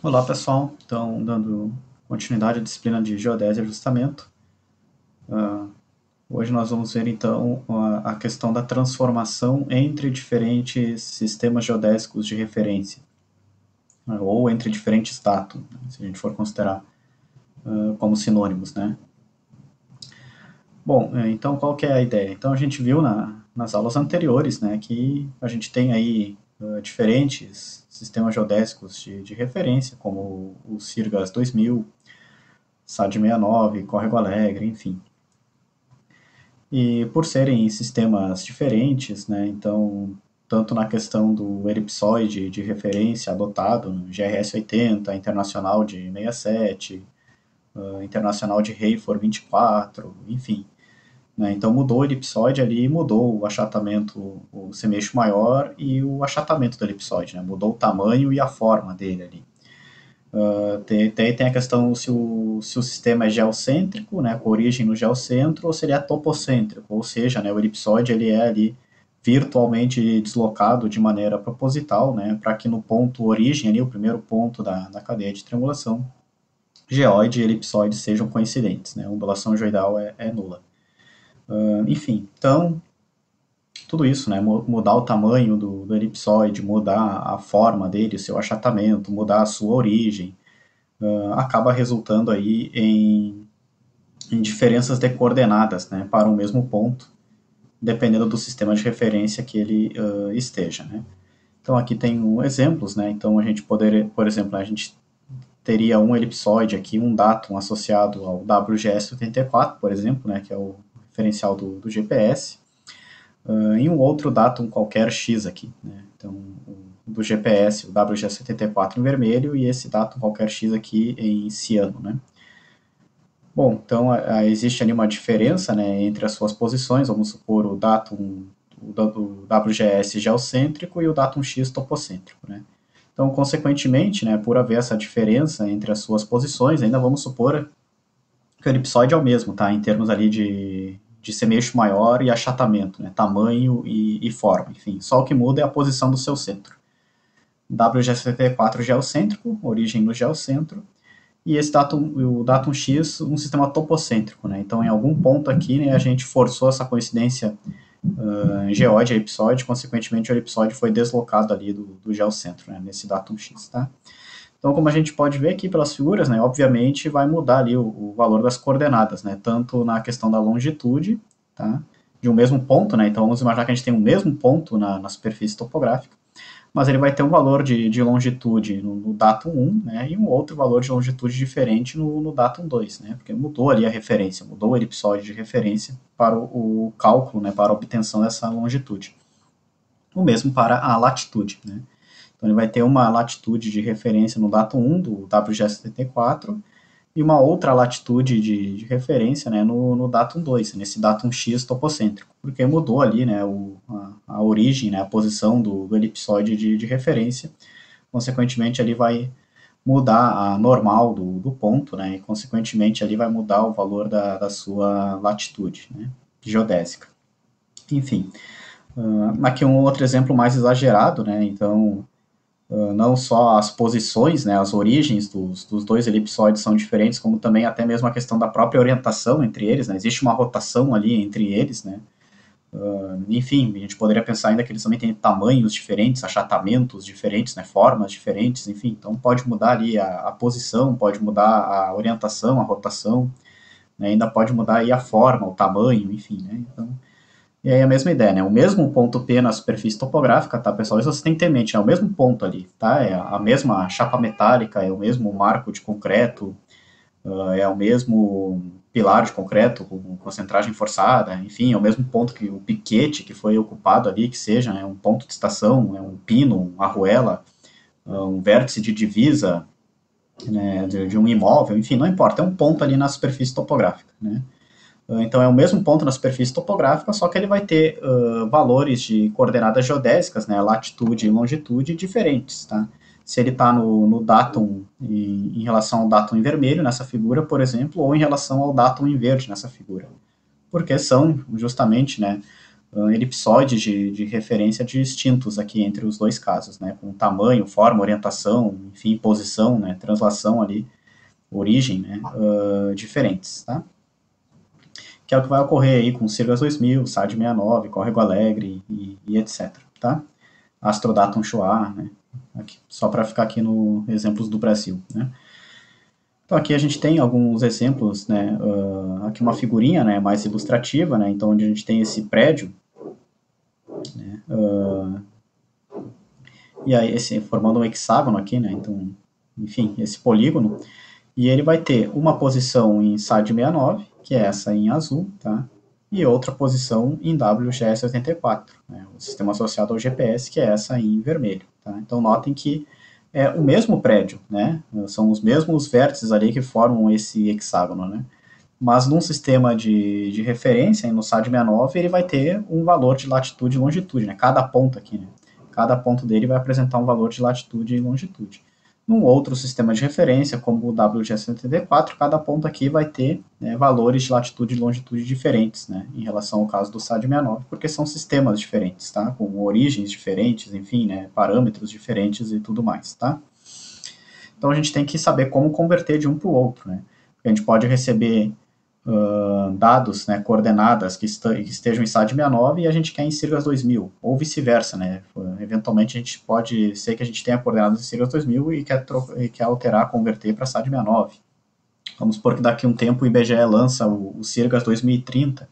Olá pessoal, então dando continuidade à disciplina de Geodésia e Ajustamento. Hoje nós vamos ver então a questão da transformação entre diferentes sistemas geodésicos de referência, né, ou entre diferentes dados, né, se a gente for considerar como sinônimos, né? Bom, então qual que é a ideia? Então a gente viu nas aulas anteriores, né, que a gente tem aí diferentes sistemas geodésicos de referência, como o Sirgas 2000, SAD 69, Córrego Alegre, enfim. E por serem sistemas diferentes, né, então, tanto na questão do elipsoide de referência adotado no GRS 80, internacional de 67, internacional de Hayford 24, enfim. Né, então mudou o elipsoide ali, mudou o achatamento, o semeixo maior e o achatamento do elipsoide, né, mudou o tamanho e a forma dele ali. Tem a questão se o sistema é geocêntrico, né, com origem no geocentro, ou se ele é topocêntrico, ou seja, né, o elipsoide ele é ali virtualmente deslocado de maneira proposital, né, para que no ponto origem, ali, o primeiro ponto da cadeia de triangulação, geóide e elipsoide sejam coincidentes, né, a ondulação geoidal é nula. Enfim, então, tudo isso, né, mudar o tamanho do elipsoide, mudar a forma dele, o seu achatamento, mudar a sua origem, acaba resultando aí em diferenças de coordenadas, né, para o mesmo ponto, dependendo do sistema de referência que ele esteja, né. Então aqui tem exemplos, né, então a gente poderia, por exemplo, a gente teria um elipsoide aqui, um datum associado ao WGS84, por exemplo, né, que é o referencial do GPS, e um outro datum qualquer X aqui, né, então do GPS, o WGS84 em vermelho, e esse datum qualquer X aqui em ciano, né. Bom, então existe ali uma diferença, né, entre as suas posições, vamos supor o datum, o WGS geocêntrico e o datum X topocêntrico, né. Então, consequentemente, né, por haver essa diferença entre as suas posições, ainda vamos supor que o elipsoide é o mesmo, tá, em termos ali de semeixo maior e achatamento, né, tamanho e forma, enfim, só o que muda é a posição do seu centro. WGS74 geocêntrico, origem no geocentro, e esse o datum X, um sistema topocêntrico, né? Então, em algum ponto aqui, né, a gente forçou essa coincidência geóide e elipsoide, consequentemente o elipsoide foi deslocado ali do geocentro, né, nesse datum X, tá? Então, como a gente pode ver aqui pelas figuras, né, obviamente vai mudar ali o valor das coordenadas, né, tanto na questão da longitude, tá, de um mesmo ponto, né, então vamos imaginar que a gente tem o mesmo ponto na superfície topográfica, mas ele vai ter um valor de longitude no datum 1, né, e um outro valor de longitude diferente no datum 2, né, porque mudou ali a referência, mudou o elipsoide de referência para o cálculo, né, para a obtenção dessa longitude. O mesmo para a latitude, né. Então ele vai ter uma latitude de referência no datum 1 do WG74 e uma outra latitude de referência, né, no datum 2, nesse datum X topocêntrico, porque mudou ali, né, a origem, né, a posição do elipsoide de referência, consequentemente ali vai mudar a normal do ponto, né, e consequentemente ali vai mudar o valor da sua latitude, né, geodésica. Enfim, aqui um outro exemplo mais exagerado, né, então não só as posições, né, as origens dos dois elipsoides são diferentes, como também até mesmo a questão da própria orientação entre eles, né, existe uma rotação ali entre eles, né, enfim, a gente poderia pensar ainda que eles também têm tamanhos diferentes, achatamentos diferentes, né, formas diferentes, enfim, então pode mudar ali a posição, pode mudar a orientação, a rotação, né, ainda pode mudar aí a forma, o tamanho, enfim, né, então e aí a mesma ideia, né? O mesmo ponto P na superfície topográfica, tá, pessoal? Isso você tem que ter em mente, é o mesmo ponto ali, tá? É a mesma chapa metálica, é o mesmo marco de concreto, é o mesmo pilar de concreto com concentragem forçada, enfim, é o mesmo ponto que o piquete que foi ocupado ali, que seja, é um ponto de estação, é um pino, uma arruela, um vértice de divisa, né, de um imóvel, enfim, não importa, é um ponto ali na superfície topográfica, né? Então é o mesmo ponto na superfície topográfica, só que ele vai ter valores de coordenadas geodésicas, né, latitude e longitude diferentes, tá? Se ele está no datum em relação ao datum em vermelho nessa figura, por exemplo, ou em relação ao datum em verde nessa figura, porque são justamente, né, elipsoides de referência distintos aqui entre os dois casos, né, com tamanho, forma, orientação, enfim, posição, né, translação ali, origem, né, diferentes, tá? Que é o que vai ocorrer aí com Sirius 2000, SAD 69, Córrego Alegre e etc, tá? Astrodatum Chuar, né, aqui, só para ficar aqui no exemplos do Brasil, né? Então aqui a gente tem alguns exemplos, né, aqui uma figurinha, né, mais ilustrativa, né, então onde a gente tem esse prédio, né, e aí esse formando um hexágono aqui, né, então, enfim, esse polígono, e ele vai ter uma posição em SAD 69, que é essa em azul, tá, e outra posição em WGS 84, né, o sistema associado ao GPS, que é essa em vermelho, tá. Então notem que é o mesmo prédio, né, são os mesmos vértices ali que formam esse hexágono, né, mas num sistema de referência, no SAD 69, ele vai ter um valor de latitude e longitude, né, cada ponto aqui, né, cada ponto dele vai apresentar um valor de latitude e longitude. Num outro sistema de referência, como o WG74, cada ponto aqui vai ter, né, valores de latitude e longitude diferentes, né, em relação ao caso do SAD 69, porque são sistemas diferentes, tá, com origens diferentes, enfim, né, parâmetros diferentes e tudo mais, tá. Então a gente tem que saber como converter de um para o outro, né, porque a gente pode receber dados, né, coordenadas que estejam em SAD 69 e a gente quer em Sirius 2000, ou vice-versa, né, eventualmente a gente pode ser que a gente tenha coordenadas em Sirius 2000 e quer alterar, converter para SAD 69. Vamos supor que daqui a um tempo o IBGE lança o Sirius 2030,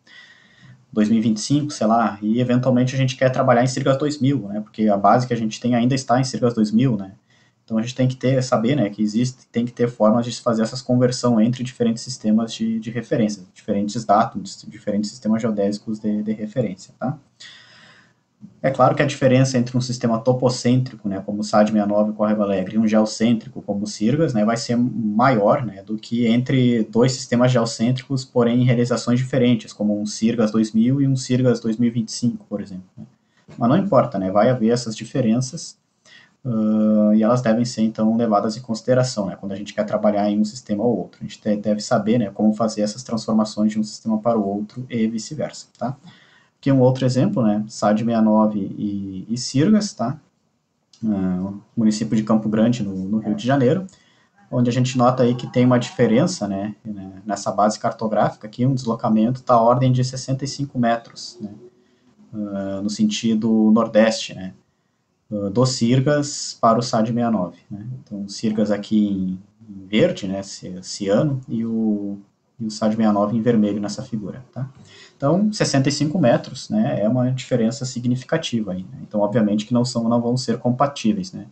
2025, sei lá, e eventualmente a gente quer trabalhar em Sirius 2000, né, porque a base que a gente tem ainda está em Sirius 2000, né. Então a gente tem que saber, né, que tem que ter formas de se fazer essas conversão entre diferentes sistemas de referência, diferentes dados, diferentes sistemas geodésicos de referência, tá? É claro que a diferença entre um sistema topocêntrico, né, como o SAD 69 e Córrego Alegre, e um geocêntrico, como o Sirius, né, vai ser maior, né, do que entre dois sistemas geocêntricos, porém em realizações diferentes, como um Sirius 2000 e um Sirius 2025, por exemplo, né? Mas não importa, né, vai haver essas diferenças, e elas devem ser, então, levadas em consideração, né, quando a gente quer trabalhar em um sistema ou outro. A gente deve saber, né, como fazer essas transformações de um sistema para o outro e vice-versa, tá? Aqui um outro exemplo, né, SAD 69 e Sirius, tá? Município de Campo Grande, no Rio de Janeiro, onde a gente nota aí que tem uma diferença, né, nessa base cartográfica aqui, um deslocamento da ordem de 65 metros, né, no sentido nordeste, né, do Sirius para o SAD 69, né? Então o Sirius aqui em verde, né, ciano, e o SAD 69 em vermelho nessa figura, tá? Então 65 metros, né, é uma diferença significativa aí, né? Então obviamente que não vão ser compatíveis, né?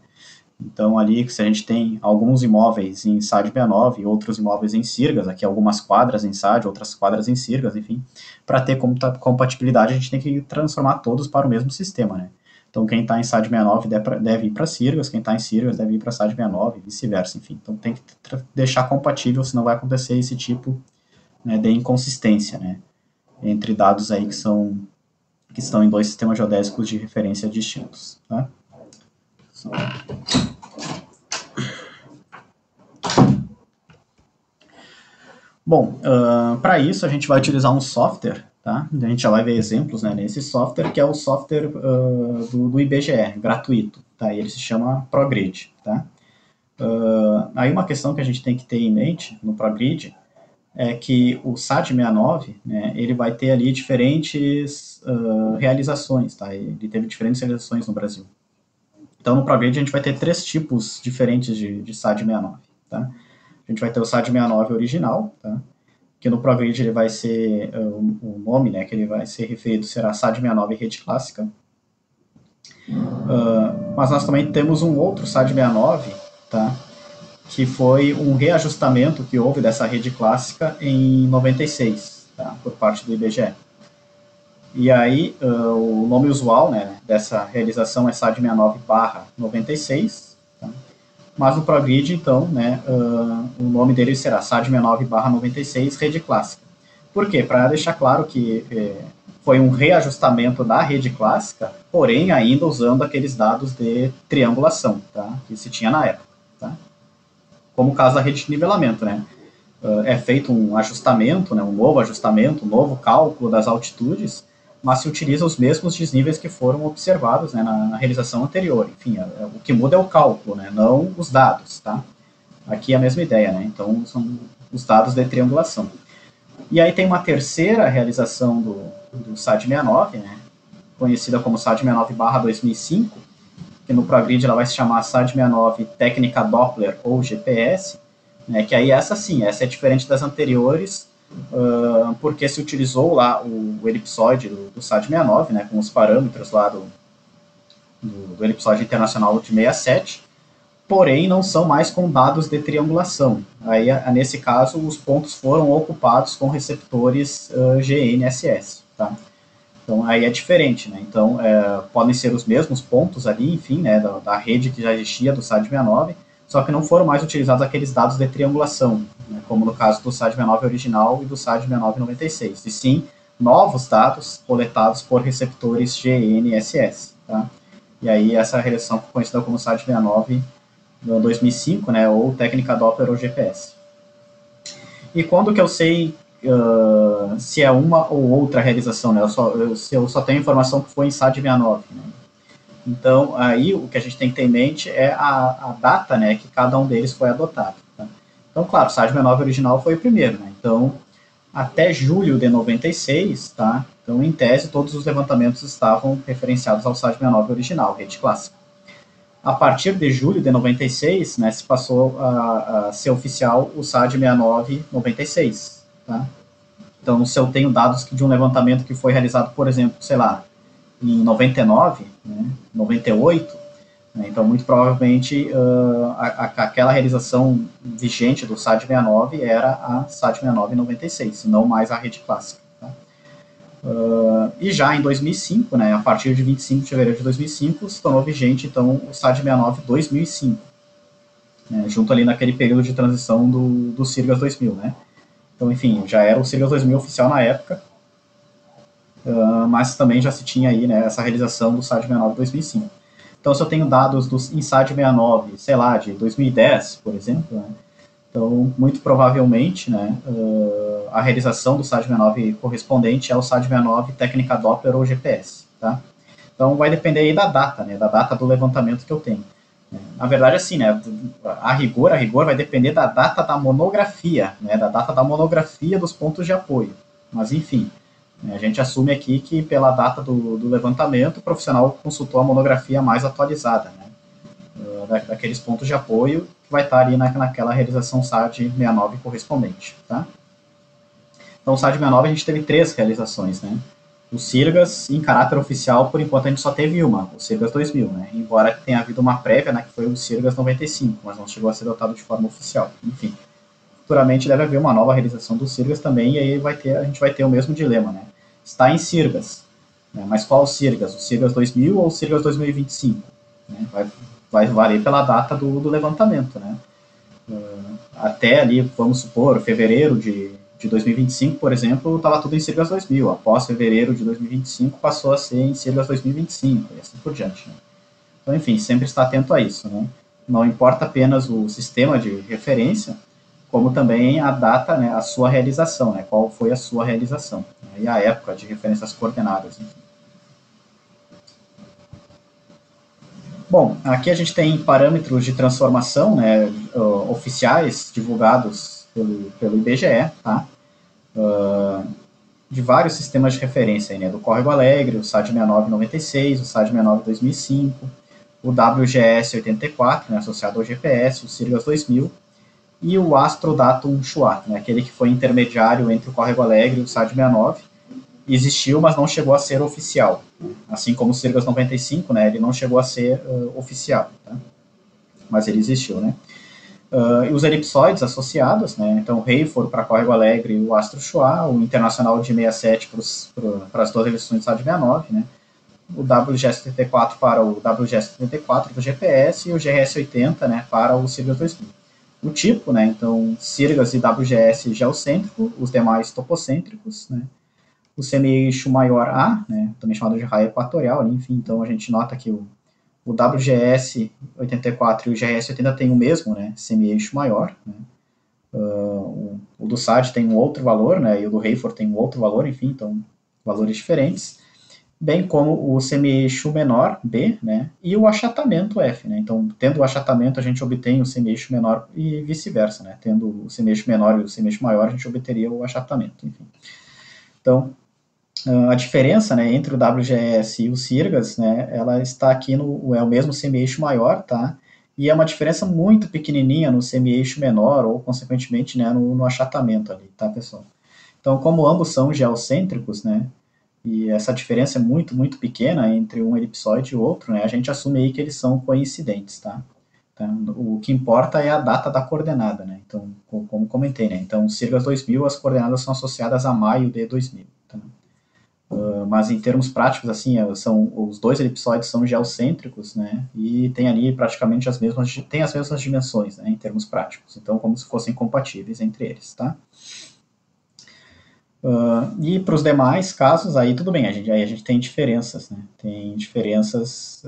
Então ali, se a gente tem alguns imóveis em SAD 69 e outros imóveis em Sirius, aqui algumas quadras em SAD, outras quadras em Sirius, enfim, para ter compatibilidade a gente tem que transformar todos para o mesmo sistema, né? Então, quem está em SAD 69 deve ir para Sirius, quem está em Sirius deve ir para SAD 69, vice-versa, enfim. Então, tem que deixar compatível, senão vai acontecer esse tipo, né, de inconsistência, né, entre dados aí que estão em dois sistemas geodésicos de referência distintos, tá? Bom, para isso a gente vai utilizar um software, tá? A gente já vai ver exemplos, né, nesse software, que é o software do IBGE, gratuito, tá? E ele se chama ProGrid, tá? Aí uma questão que a gente tem que ter em mente no ProGrid é que o SAD 69, né, ele vai ter ali diferentes realizações, tá? Ele teve diferentes realizações no Brasil. Então no ProGrid a gente vai ter três tipos diferentes de SAD 69, tá? A gente vai ter o SAD 69 original, tá? Que no ProGrid ele vai ser, o nome, né, que ele vai ser referido será SAD 69 rede clássica. Mas nós também temos um outro SAD 69, tá? Que foi um reajustamento que houve dessa rede clássica em 96, tá? Por parte do IBGE. E aí, o nome usual, né, dessa realização é SAD 69/96, tá? Mas no ProGrid, então, né, o nome dele será SAD 69/96 rede clássica. Por quê? Para deixar claro que foi um reajustamento da rede clássica, porém ainda usando aqueles dados de triangulação, tá, que se tinha na época, tá? Como o caso da rede de nivelamento, né? É feito um ajustamento, né, um novo ajustamento, um novo cálculo das altitudes, mas se utiliza os mesmos desníveis que foram observados, né, na realização anterior. Enfim, o que muda é o cálculo, né, não os dados, tá? Aqui é a mesma ideia, né? Então, são os dados de triangulação. E aí tem uma terceira realização do SAD69, né, conhecida como SAD69/2005, que no ProGrid ela vai se chamar SAD69 Técnica Doppler ou GPS, né, que aí essa sim, essa é diferente das anteriores, porque se utilizou lá o elipsoide do SAD69, né, com os parâmetros lá do elipsoide internacional de 67, porém não são mais com dados de triangulação. Aí, nesse caso, os pontos foram ocupados com receptores GNSS, tá? Então, aí é diferente, né? Então, podem ser os mesmos pontos ali, enfim, né, da rede que já existia do SAD69, só que não foram mais utilizados aqueles dados de triangulação, né, como no caso do SAD69 original e do SAD6996, e sim novos dados coletados por receptores GNSS, tá? E aí essa realização foi conhecida como SAD69 2005, né, ou técnica Doppler ou GPS. E quando que eu sei se é uma ou outra realização, né? Eu só tenho informação que foi em SAD69, né? Então, aí o que a gente tem que ter em mente é a data, né, que cada um deles foi adotado. Tá? Então, claro, o SAD69 original foi o primeiro, né? Então, até julho de 96, tá? Então, em tese, todos os levantamentos estavam referenciados ao SAD69 original, rede clássica. A partir de julho de 96, né, se passou a ser oficial o SAD69 96, tá? Então, se eu tenho dados de um levantamento que foi realizado, por exemplo, sei lá, em 99, né, 98, né, então muito provavelmente aquela realização vigente do SAD69 era a SAD69 96, não mais a rede clássica. Tá? E já em 2005, né, a partir de 25 de fevereiro de 2005, se tornou vigente então o SAD69 2005, né, junto ali naquele período de transição do Sirgas 2000, né? Então, enfim, já era o Sirgas 2000 oficial na época, mas também já se tinha aí, né, essa realização do SAD69 2005. Então, se eu tenho dados do SAD69, sei lá, de 2010, por exemplo, né, então, muito provavelmente, né, a realização do SAD69 correspondente é o SAD69 técnica Doppler ou GPS, tá? Então, vai depender aí da data, né, da data do levantamento que eu tenho. Na verdade, assim, né, a rigor vai depender da data da monografia, né, da data da monografia dos pontos de apoio. Mas, enfim, a gente assume aqui que pela data do levantamento, o profissional consultou a monografia mais atualizada, né, daqueles pontos de apoio que vai estar ali naquela realização SAD69 correspondente. Tá? Então, o SAD69 a gente teve 3 realizações, né? O Sirgas, em caráter oficial, por enquanto a gente só teve uma, o Sirgas 2000, né? Embora tenha havido uma prévia, né, que foi o Sirgas 95, mas não chegou a ser adotado de forma oficial. Enfim, futuramente deve haver uma nova realização do Sirgas também, e aí a gente vai ter o mesmo dilema, né? Está em Sirgas, né? Mas qual o Sirgas? O Sirgas 2000 ou o Sirgas 2025? Né? Vai valer pela data do levantamento, né? Até ali, vamos supor, fevereiro de 2025, por exemplo, estava tudo em Sirgas 2000. Após fevereiro de 2025, passou a ser em Sirgas 2025, e assim por diante. Né? Então, enfim, sempre está atento a isso. Né? Não importa apenas o sistema de referência, como também a data, né, a sua realização, né, qual foi a sua realização, né, e a época de referências coordenadas. Enfim. Bom, aqui a gente tem parâmetros de transformação, né, oficiais divulgados pelo IBGE, tá? De vários sistemas de referência, aí, né, do Córrego Alegre, o SAD 6996, o SAD 69 2005, o WGS 84, né, associado ao GPS, o Sirgas 2000, e o Astrodatum Shuat, né, aquele que foi intermediário entre o Córrego Alegre e o SAD 69, existiu, mas não chegou a ser oficial. Assim como o Sirgas 95, né, ele não chegou a ser oficial, tá? Mas ele existiu, né? E os elipsoides associados, né? Então, o Hayford para Córrego Alegre e o Astro Chua, o Internacional de 67 para as duas edições do SAD 69, né? O WGS-74 para o WGS-74 do GPS e o GRS-80, né, para o Sirgas 2000. O tipo, né, então, Sirgas e WGS geocêntrico, os demais topocêntricos, né, o semi-eixo maior A, né, também chamado de raio equatorial, enfim, então a gente nota que o WGS 84 e o GRS 80 tem o mesmo, né, semi-eixo maior, né, o do SAD tem um outro valor, né, e o do Hayford tem um outro valor, enfim, então valores diferentes. bem como o semi-eixo menor, B, né, e o achatamento, F. Né? Então, tendo o achatamento, a gente obtém o semi-eixo menor e vice-versa. Né? Tendo o semi-eixo menor e o semi-eixo maior, a gente obteria o achatamento. Enfim. Então, a diferença, né, entre o WGS e o Sirgas, né, ela está aqui no é o mesmo semi-eixo maior, tá? E é uma diferença muito pequenininha no semi-eixo menor ou, consequentemente, né, no achatamento ali, tá, pessoal? Então, como ambos são geocêntricos, né, e essa diferença é muito, muito pequena entre um elipsoide e o outro, né, a gente assume aí que eles são coincidentes, tá? Então, o que importa é a data da coordenada, né? Então, como comentei, né? Então, Sirgas 2000, as coordenadas são associadas a maio de 2000, tá? Mas em termos práticos, assim, são os dois elipsoides são geocêntricos, né? E tem ali praticamente tem as mesmas dimensões, né? Em termos práticos. Então, como se fossem compatíveis entre eles, tá? E para os demais casos, aí tudo bem, aí a gente tem diferenças, né? Tem diferenças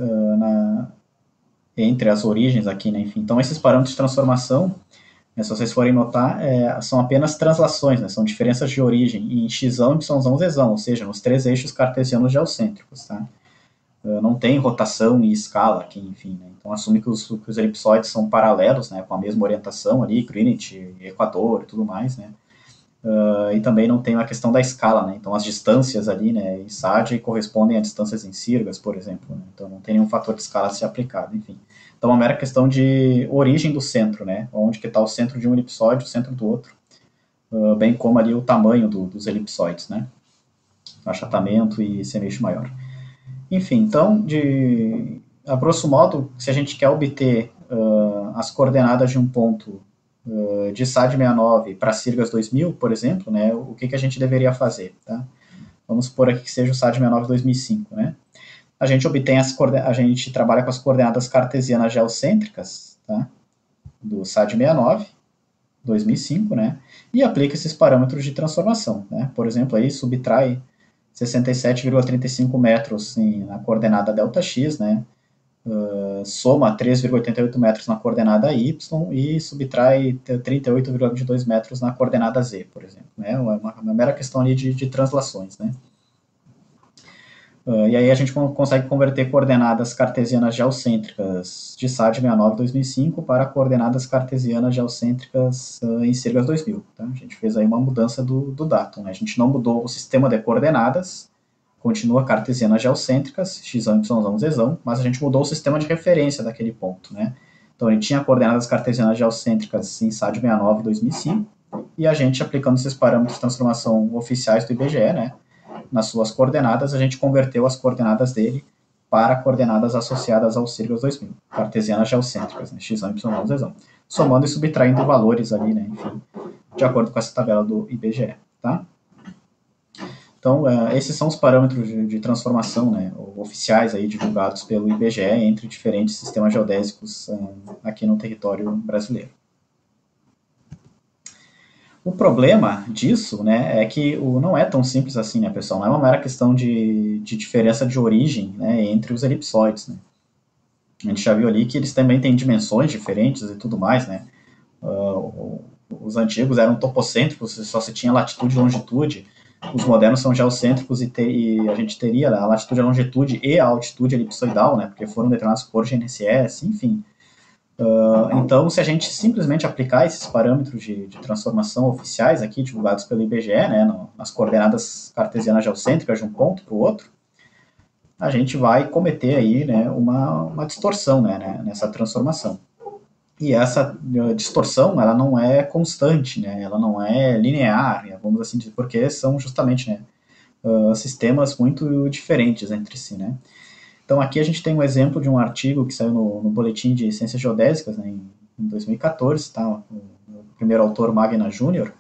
entre as origens aqui, né? Enfim, então, esses parâmetros de transformação, né, se vocês forem notar, são apenas translações, né? São diferenças de origem em x, y, z, ou seja, nos três eixos cartesianos geocêntricos, tá? Não tem rotação e escala aqui, enfim, né? Então assume que os elipsoides são paralelos, né? Com a mesma orientação ali, Greenwich, Equador e tudo mais, né? E também não tem a questão da escala, né? Então as distâncias ali, né, em SAD correspondem a distâncias em Sirgas, por exemplo, né? Então não tem nenhum fator de escala a ser aplicado, enfim. Então é uma mera questão de origem do centro, né? Onde que está o centro de um elipsoide, o centro do outro, bem como ali o tamanho dos elipsoides, né? Achatamento e semi-eixo maior. Enfim, então, a grosso modo, se a gente quer obter as coordenadas de um ponto de SAD 69 para Sirgas 2000, por exemplo, né, o que a gente deveria fazer? Tá? Vamos supor aqui que seja o SAD 69 2005. Né? A gente obtém a gente trabalha com as coordenadas cartesianas geocêntricas, tá? Do SAD 69, 2005, né? E aplica esses parâmetros de transformação. Né? Por exemplo, aí subtrai 67,35 metros na coordenada ΔX, né? Soma 3,88 metros na coordenada Y e subtrai 38,22 metros na coordenada Z, por exemplo. Né? É uma mera questão ali de translações. Né? E aí a gente consegue converter coordenadas cartesianas geocêntricas de SAD 69 2005 para coordenadas cartesianas geocêntricas em Sirgas 2000. Tá? A gente fez aí uma mudança do datum. Né? A gente não mudou o sistema de coordenadas, continua cartesianas geocêntricas, x, y, z, mas a gente mudou o sistema de referência daquele ponto. Né? Então ele tinha coordenadas cartesianas geocêntricas em SAD 69 2005 e a gente, aplicando esses parâmetros de transformação oficiais do IBGE, né, nas suas coordenadas, a gente converteu as coordenadas dele para coordenadas associadas ao Sirgas 2000, cartesianas geocêntricas, né, x, y, z, somando e subtraindo valores ali, né, enfim, de acordo com essa tabela do IBGE, tá? Então, esses são os parâmetros de transformação, né, oficiais aí divulgados pelo IBGE entre diferentes sistemas geodésicos aqui no território brasileiro. O problema disso, né, é que não é tão simples assim, né, pessoal? Não é uma mera questão de diferença de origem, né, entre os elipsoides, né? A gente já viu ali que eles também têm dimensões diferentes e tudo mais, né? Os antigos eram topocêntricos, só se tinha latitude e longitude. Os modernos são geocêntricos e a gente teria a latitude, a longitude e a altitude elipsoidal, né? Porque foram determinados por GNSS, enfim. Então, se a gente simplesmente aplicar esses parâmetros de transformação oficiais aqui, divulgados pelo IBGE, né, nas coordenadas cartesianas geocêntricas de um ponto para o outro, a gente vai cometer aí, né, uma distorção, né, nessa transformação. E essa distorção, ela não é constante, né, ela não é linear, vamos assim dizer, porque são justamente, né, sistemas muito diferentes entre si, né. Então aqui a gente tem um exemplo de um artigo que saiu no Boletim de Ciências Geodésicas, né, em 2014, tá? O primeiro autor, Magna Júnior,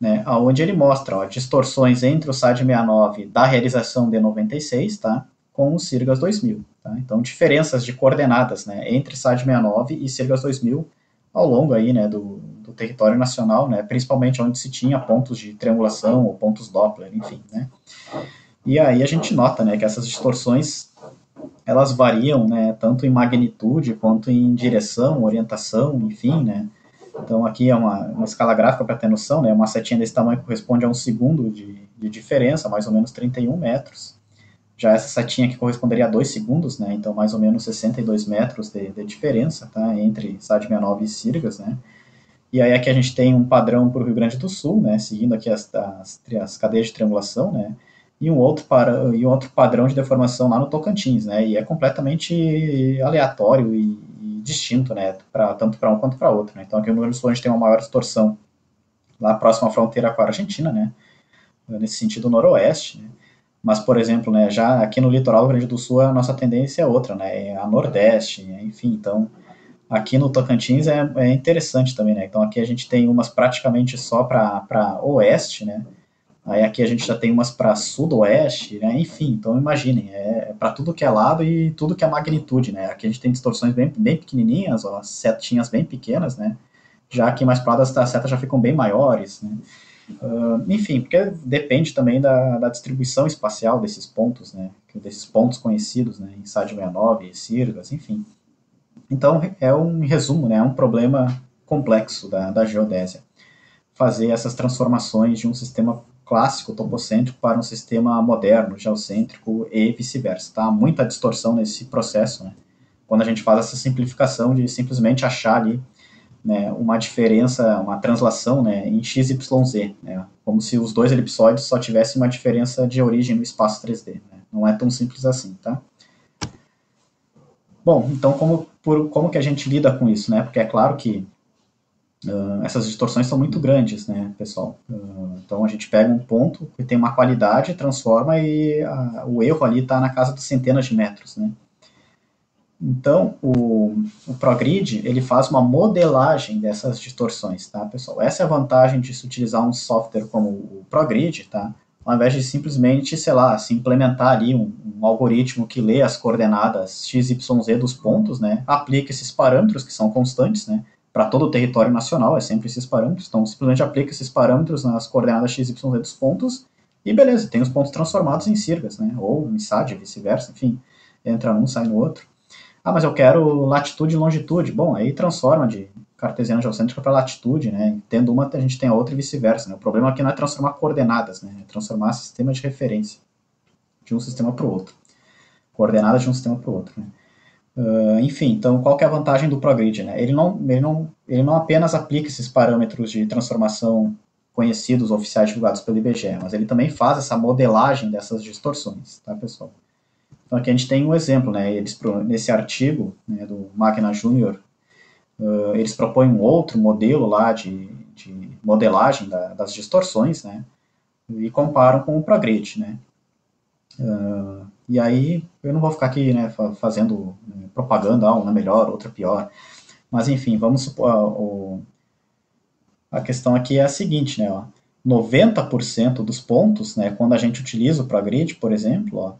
né, onde ele mostra distorções entre o SAD 69 da realização de 96, tá, com o Sirgas 2000. Tá? Então diferenças de coordenadas, né, entre SAD 69 e Sirgas 2000 ao longo aí, né, do território nacional, né, principalmente onde se tinha pontos de triangulação ou pontos Doppler, enfim. Né? E aí a gente nota, né, que essas distorções elas variam, né, tanto em magnitude quanto em direção, orientação, enfim, né. Então aqui é uma escala gráfica para ter noção, né, uma setinha desse tamanho corresponde a 1 segundo de diferença, mais ou menos 31 metros. Já essa setinha aqui corresponderia a 2 segundos, né? Então, mais ou menos 62 metros de diferença, tá? Entre SAD 69 e Sirgas, né? E aí aqui a gente tem um padrão para o Rio Grande do Sul, né? Seguindo aqui as cadeias de triangulação, né? E um outro padrão de deformação lá no Tocantins, né? E é completamente aleatório e distinto, né? Tanto para um quanto para outro, né? Então aqui no Rio Grande do Sul a gente tem uma maior distorção lá próximo à fronteira com a Argentina, né? Nesse sentido noroeste, né? Mas, por exemplo, né, já aqui no litoral do Rio Grande do Sul a nossa tendência é outra, né, é a nordeste, né, enfim, então aqui no Tocantins é interessante também, né, então aqui a gente tem umas praticamente só para oeste, né, aí aqui a gente já tem umas para sudoeste, né, enfim, então imaginem, é para tudo que é lado e tudo que é magnitude, né, aqui a gente tem distorções bem pequenininhas, ó, setinhas bem pequenas, né, já aqui mais para lá as setas já ficam bem maiores, né. Enfim, porque depende também da distribuição espacial desses pontos, né? Desses pontos conhecidos, né? Em SAD 69, Sirgas, enfim. Então, é um resumo, né? É um problema complexo da geodésia. Fazer essas transformações de um sistema clássico topocêntrico para um sistema moderno, geocêntrico e vice-versa. Tá? Há muita distorção nesse processo, né? Quando a gente faz essa simplificação de simplesmente achar ali, né, uma diferença, uma translação, né, em XYZ, né, como se os dois elipsóides só tivessem uma diferença de origem no espaço 3D. Né, não é tão simples assim, tá? Bom, então como que a gente lida com isso, né? Porque é claro que essas distorções são muito grandes, né, pessoal? Então a gente pega um ponto que tem uma qualidade, transforma e o erro ali está na casa de centenas de metros, né? Então, o ProGrid, ele faz uma modelagem dessas distorções, tá, pessoal? Essa é a vantagem de se utilizar um software como o ProGrid, tá? Ao invés de simplesmente, sei lá, se implementar ali um algoritmo que lê as coordenadas x, y, z dos pontos, né? Aplica esses parâmetros, que são constantes, né? Para todo o território nacional, é sempre esses parâmetros. Então, simplesmente aplica esses parâmetros nas coordenadas x, y, z dos pontos e beleza, tem os pontos transformados em Sirgas, né? Ou em SAD, vice-versa, enfim. Entra um, sai no outro. Ah, mas eu quero latitude e longitude. Bom, aí transforma de cartesiana geocêntrica para latitude, né? Tendo uma, a gente tem a outra e vice-versa. Né? O problema aqui não é transformar coordenadas, né? É transformar sistema de referência de um sistema para o outro. Coordenadas de um sistema para o outro, né? Enfim, então qual que é a vantagem do ProGrid? Né? Ele não apenas aplica esses parâmetros de transformação conhecidos, oficiais divulgados pelo IBGE, mas ele também faz essa modelagem dessas distorções, tá, pessoal? Então aqui a gente tem um exemplo, né? Nesse artigo, né, do Magna Júnior, eles propõem um outro modelo lá de modelagem das distorções, né? E comparam com o ProGrid, né? E aí eu não vou ficar aqui, né, fazendo propaganda, uma é melhor, outra pior, mas enfim, vamos supor, a questão aqui é a seguinte, né? Ó, 90% dos pontos, né, quando a gente utiliza o ProGrid, por exemplo, ó,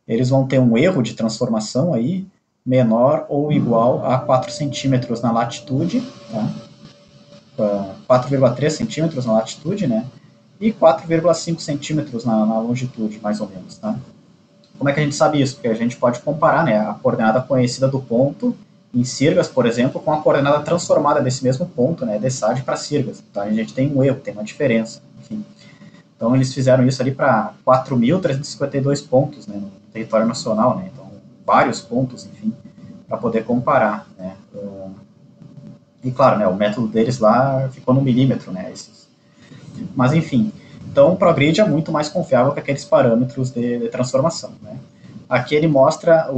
eles vão ter um erro de transformação aí menor ou igual a 4 centímetros na latitude, tá? 4,3 centímetros na latitude, né? E 4,5 centímetros na longitude, mais ou menos, tá? Como é que a gente sabe isso? Porque a gente pode comparar, né, a coordenada conhecida do ponto em Sirgas, por exemplo, com a coordenada transformada desse mesmo ponto, né, de SAD para Sirgas. Então a gente tem um erro, tem uma diferença, enfim. Então eles fizeram isso ali para 4.352 pontos, né, no território nacional, né, então vários pontos, enfim, para poder comparar, né. E claro, né, o método deles lá ficou no milímetro, né, mas enfim, então o ProGrid é muito mais confiável que aqueles parâmetros de transformação, né. Aqui ele mostra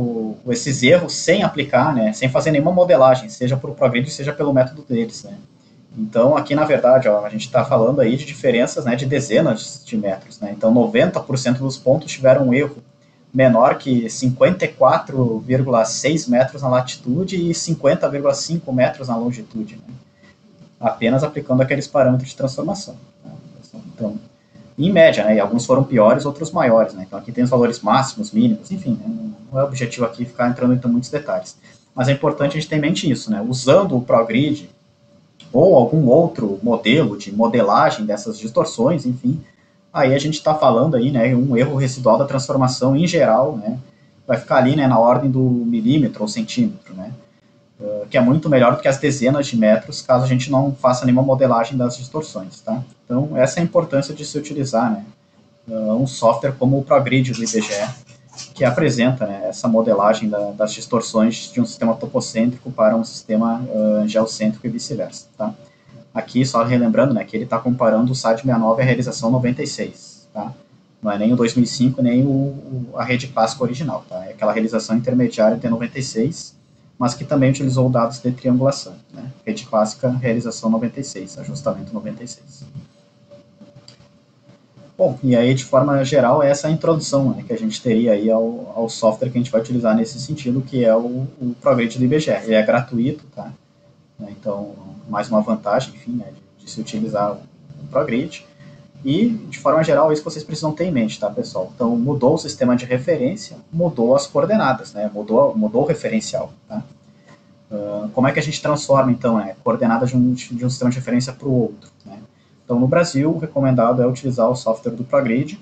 esses erros sem aplicar, né, sem fazer nenhuma modelagem, seja por ProGrid, seja pelo método deles, né. Então, aqui, na verdade, ó, a gente está falando aí de diferenças, né, de dezenas de metros. Né? Então, 90% dos pontos tiveram um erro menor que 54,6 metros na latitude e 50,5 metros na longitude, né? Apenas aplicando aqueles parâmetros de transformação. Né? Então, em média, né, e alguns foram piores, outros maiores. Né? Então, aqui tem os valores máximos, mínimos, enfim, né? Não é objetivo aqui ficar entrando em muitos detalhes. Mas é importante a gente ter em mente isso. Né? Usando o ProGrid ou algum outro modelo de modelagem dessas distorções, enfim, aí a gente está falando aí, né, um erro residual da transformação em geral, né, vai ficar ali, né, na ordem do milímetro ou centímetro, né, que é muito melhor do que as dezenas de metros, caso a gente não faça nenhuma modelagem das distorções, tá? Então, essa é a importância de se utilizar, né, um software como o ProGrid do IBGE, que apresenta, né, essa modelagem das distorções de um sistema topocêntrico para um sistema geocêntrico e vice-versa. Tá? Aqui, só relembrando, né, que ele está comparando o SAD-69 à realização 96. Tá? Não é nem o 2005, nem a rede clássica original. Tá? É aquela realização intermediária de 96, mas que também utilizou dados de triangulação. Né? Rede clássica, realização 96, ajustamento 96. Bom, e aí, de forma geral, essa é a introdução, né, que a gente teria aí ao software que a gente vai utilizar nesse sentido, que é o ProGrid do IBGE. Ele é gratuito, tá? Então, mais uma vantagem, enfim, né, de se utilizar o ProGrid. E, de forma geral, é isso que vocês precisam ter em mente, tá, pessoal? Então, mudou o sistema de referência, mudou as coordenadas, né? Mudou o referencial, tá? Como é que a gente transforma, então, coordenadas de um sistema de referência para o outro, né? Então, no Brasil, o recomendado é utilizar o software do ProGrid.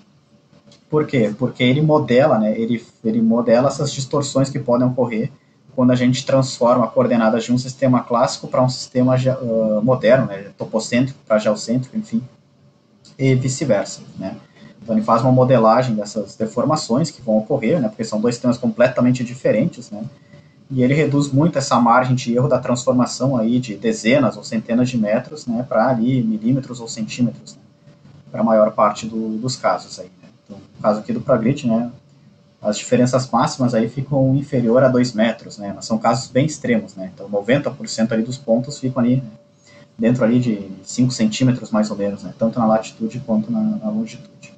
Por quê? Porque ele modela, né, ele modela essas distorções que podem ocorrer quando a gente transforma coordenadas de um sistema clássico para um sistema moderno, né, topocêntrico para geocêntrico, enfim, e vice-versa, né. Então, ele faz uma modelagem dessas deformações que vão ocorrer, né, porque são dois sistemas completamente diferentes, né, e ele reduz muito essa margem de erro da transformação aí de dezenas ou centenas de metros, né, para ali milímetros ou centímetros, né, para a maior parte dos casos aí, né. Então, no caso aqui do ProGrid, né, as diferenças máximas aí ficam inferior a 2 metros, né, mas são casos bem extremos, né, então 90% ali dos pontos ficam ali, né, dentro ali de 5 centímetros mais ou menos, né, tanto na latitude quanto na longitude.